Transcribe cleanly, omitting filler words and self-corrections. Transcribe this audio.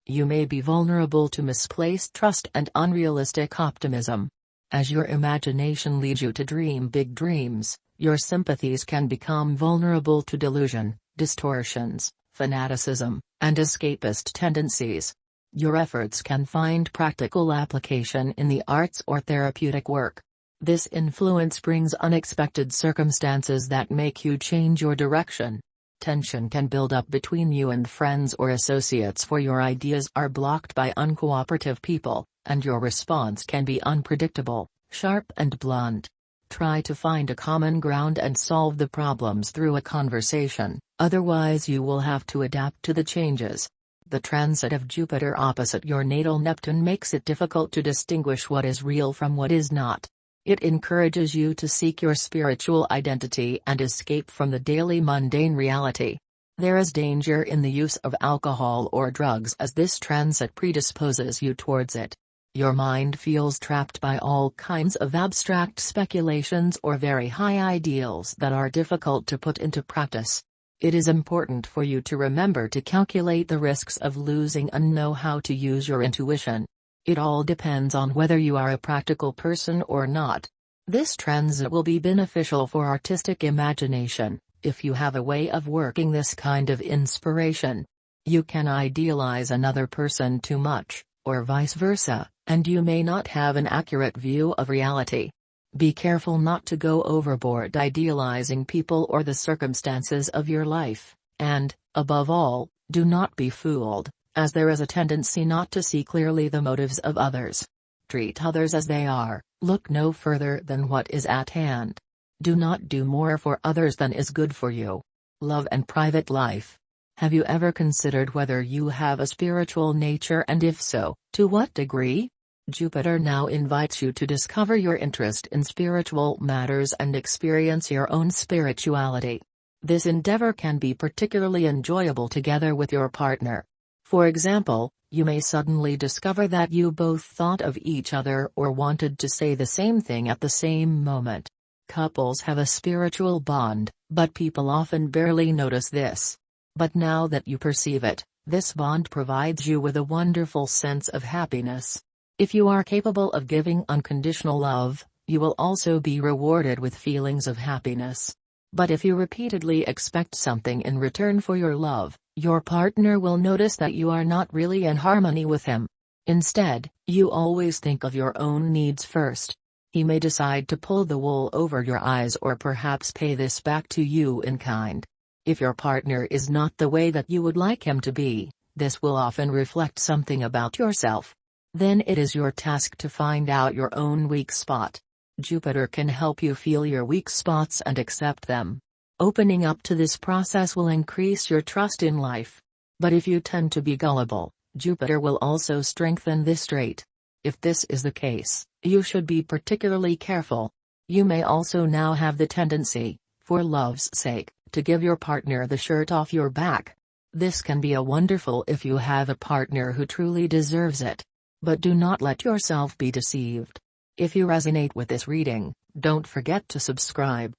You may be vulnerable to misplaced trust and unrealistic optimism. As your imagination leads you to dream big dreams, your sympathies can become vulnerable to delusion, distortions, fanaticism, and escapist tendencies. Your efforts can find practical application in the arts or therapeutic work. This influence brings unexpected circumstances that make you change your direction. Tension can build up between you and friends or associates, for your ideas are blocked by uncooperative people, and your response can be unpredictable, sharp and blunt. Try to find a common ground and solve the problems through a conversation, otherwise you will have to adapt to the changes. The transit of Jupiter opposite your natal Neptune makes it difficult to distinguish what is real from what is not. It encourages you to seek your spiritual identity and escape from the daily mundane reality. There is danger in the use of alcohol or drugs, as this transit predisposes you towards it. Your mind feels trapped by all kinds of abstract speculations or very high ideals that are difficult to put into practice. It is important for you to remember to calculate the risks of losing and know how to use your intuition. It all depends on whether you are a practical person or not. This transit will be beneficial for artistic imagination, if you have a way of working this kind of inspiration. You can idealize another person too much, or vice versa, and you may not have an accurate view of reality. Be careful not to go overboard idealizing people or the circumstances of your life, and, above all, do not be fooled, as there is a tendency not to see clearly the motives of others. Treat others as they are, look no further than what is at hand. Do not do more for others than is good for you. Love and private life. Have you ever considered whether you have a spiritual nature, and if so, to what degree? Jupiter now invites you to discover your interest in spiritual matters and experience your own spirituality. This endeavor can be particularly enjoyable together with your partner. For example, you may suddenly discover that you both thought of each other or wanted to say the same thing at the same moment. Couples have a spiritual bond, but people often barely notice this. But now that you perceive it, this bond provides you with a wonderful sense of happiness. If you are capable of giving unconditional love, you will also be rewarded with feelings of happiness. But if you repeatedly expect something in return for your love, your partner will notice that you are not really in harmony with him. Instead, you always think of your own needs first. He may decide to pull the wool over your eyes or perhaps pay this back to you in kind. If your partner is not the way that you would like him to be, this will often reflect something about yourself. Then it is your task to find out your own weak spot. Jupiter can help you feel your weak spots and accept them. Opening up to this process will increase your trust in life. But if you tend to be gullible, Jupiter will also strengthen this trait. If this is the case, you should be particularly careful. You may also now have the tendency, for love's sake, to give your partner the shirt off your back. This can be wonderful if you have a partner who truly deserves it. But do not let yourself be deceived. If you resonate with this reading, don't forget to subscribe.